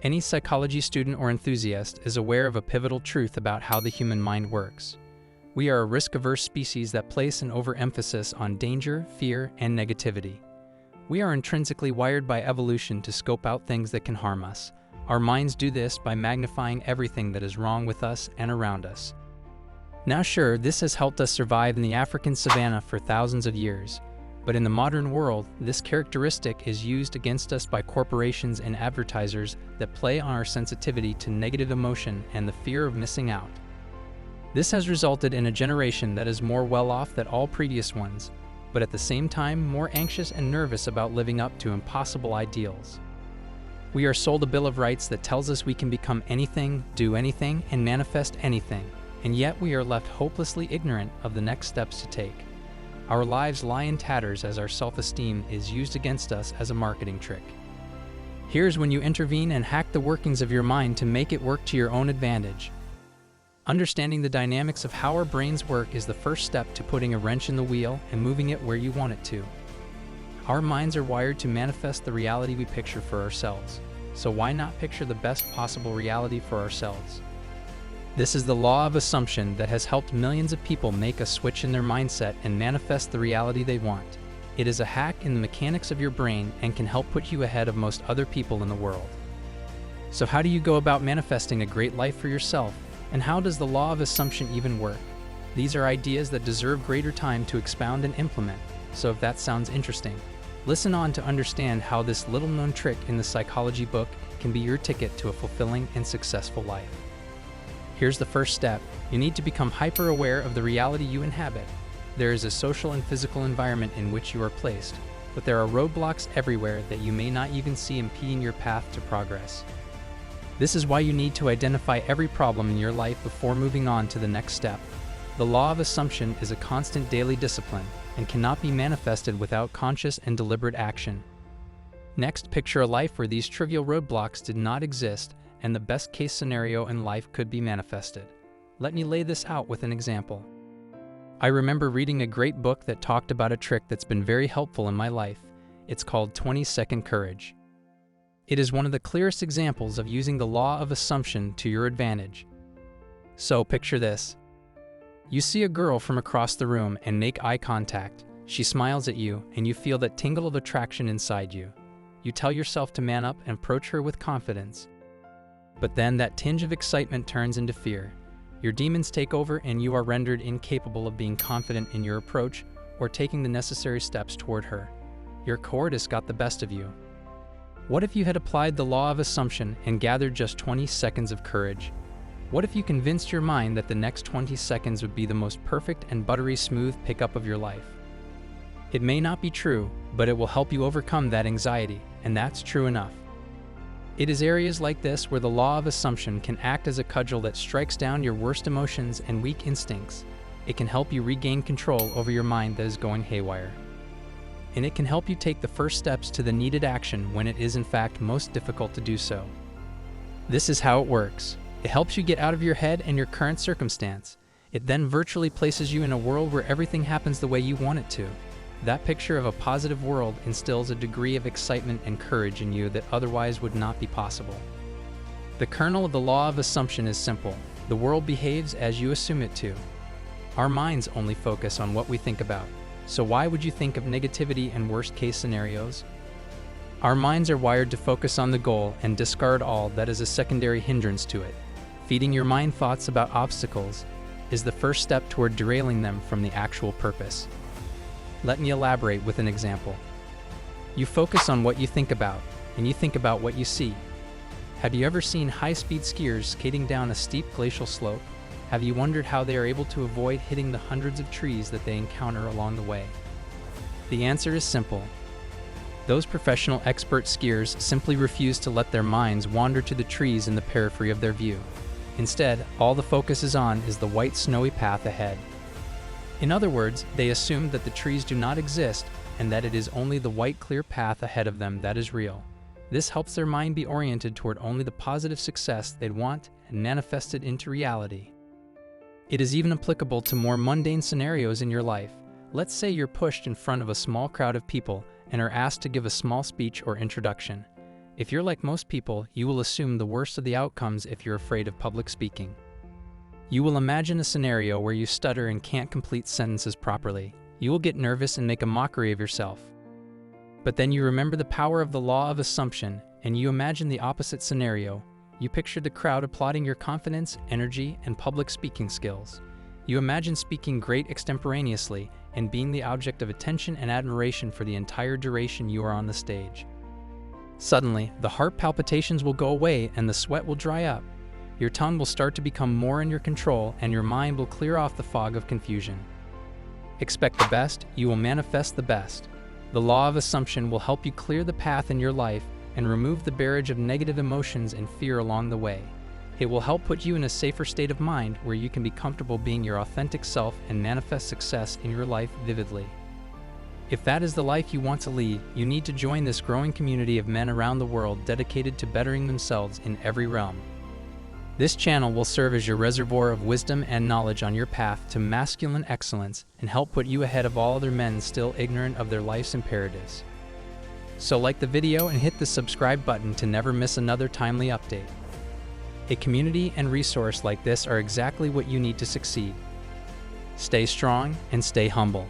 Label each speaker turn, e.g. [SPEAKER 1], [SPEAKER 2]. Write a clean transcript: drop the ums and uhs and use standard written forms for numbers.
[SPEAKER 1] Any psychology student or enthusiast is aware of a pivotal truth about how the human mind works. We are a risk-averse species that place an overemphasis on danger, fear, and negativity. We are intrinsically wired by evolution to scope out things that can harm us. Our minds do this by magnifying everything that is wrong with us and around us. Now sure, this has helped us survive in the African savanna for thousands of years. But in the modern world, this characteristic is used against us by corporations and advertisers that play on our sensitivity to negative emotion and the fear of missing out. This has resulted in a generation that is more well-off than all previous ones, but at the same time more anxious and nervous about living up to impossible ideals. We are sold a bill of rights that tells us we can become anything, do anything, and manifest anything, and yet we are left hopelessly ignorant of the next steps to take. Our lives lie in tatters as our self-esteem is used against us as a marketing trick. Here's when you intervene and hack the workings of your mind to make it work to your own advantage. Understanding the dynamics of how our brains work is the first step to putting a wrench in the wheel and moving it where you want it to. Our minds are wired to manifest the reality we picture for ourselves, so why not picture the best possible reality for ourselves? This is the law of assumption that has helped millions of people make a switch in their mindset and manifest the reality they want. It is a hack in the mechanics of your brain and can help put you ahead of most other people in the world. So how do you go about manifesting a great life for yourself, and how does the law of assumption even work? These are ideas that deserve greater time to expound and implement, so if that sounds interesting, listen on to understand how this little-known trick in the psychology book can be your ticket to a fulfilling and successful life. Here's the first step. You need to become hyper-aware of the reality you inhabit. There is a social and physical environment in which you are placed, but there are roadblocks everywhere that you may not even see impeding your path to progress. This is why you need to identify every problem in your life before moving on to the next step. The law of assumption is a constant daily discipline and cannot be manifested without conscious and deliberate action. Next, picture a life where these trivial roadblocks did not exist and the best case scenario in life could be manifested. Let me lay this out with an example. I remember reading a great book that talked about a trick that's been very helpful in my life. It's called 20-Second Courage. It is one of the clearest examples of using the law of assumption to your advantage. So picture this. You see a girl from across the room and make eye contact. She smiles at you and you feel that tingle of attraction inside you. You tell yourself to man up and approach her with confidence. But then that tinge of excitement turns into fear. Your demons take over and you are rendered incapable of being confident in your approach or taking the necessary steps toward her. Your cowardice got the best of you. What if you had applied the law of assumption and gathered just 20 seconds of courage? What if you convinced your mind that the next 20 seconds would be the most perfect and buttery smooth pickup of your life? It may not be true, but it will help you overcome that anxiety, and that's true enough. It is areas like this where the law of assumption can act as a cudgel that strikes down your worst emotions and weak instincts. It can help you regain control over your mind that is going haywire. And it can help you take the first steps to the needed action when it is in fact most difficult to do so. This is how it works. It helps you get out of your head and your current circumstance. It then virtually places you in a world where everything happens the way you want it to. That picture of a positive world instills a degree of excitement and courage in you that otherwise would not be possible. The kernel of the law of assumption is simple. The world behaves as you assume it to. Our minds only focus on what we think about. So why would you think of negativity and worst-case scenarios? Our minds are wired to focus on the goal and discard all that is a secondary hindrance to it. Feeding your mind thoughts about obstacles is the first step toward derailing them from the actual purpose. Let me elaborate with an example. You focus on what you think about, and you think about what you see. Have you ever seen high-speed skiers skating down a steep glacial slope? Have you wondered how they are able to avoid hitting the hundreds of trees that they encounter along the way? The answer is simple. Those professional expert skiers simply refuse to let their minds wander to the trees in the periphery of their view. Instead, all the focus is on is the white snowy path ahead. In other words, they assume that the trees do not exist and that it is only the white clear path ahead of them that is real. This helps their mind be oriented toward only the positive success they'd want and manifest it into reality. It is even applicable to more mundane scenarios in your life. Let's say you're pushed in front of a small crowd of people and are asked to give a small speech or introduction. If you're like most people, you will assume the worst of the outcomes if you're afraid of public speaking. You will imagine a scenario where you stutter and can't complete sentences properly. You will get nervous and make a mockery of yourself. But then you remember the power of the law of assumption, and you imagine the opposite scenario. You picture the crowd applauding your confidence, energy, and public speaking skills. You imagine speaking great extemporaneously and being the object of attention and admiration for the entire duration you are on the stage. Suddenly, the heart palpitations will go away and the sweat will dry up. Your tongue will start to become more in your control and your mind will clear off the fog of confusion. Expect the best, you will manifest the best. The law of assumption will help you clear the path in your life and remove the barrage of negative emotions and fear along the way. It will help put you in a safer state of mind where you can be comfortable being your authentic self and manifest success in your life vividly. If that is the life you want to lead, you need to join this growing community of men around the world dedicated to bettering themselves in every realm. This channel will serve as your reservoir of wisdom and knowledge on your path to masculine excellence and help put you ahead of all other men still ignorant of their life's imperatives. So like the video and hit the subscribe button to never miss another timely update. A community and resource like this are exactly what you need to succeed. Stay strong and stay humble.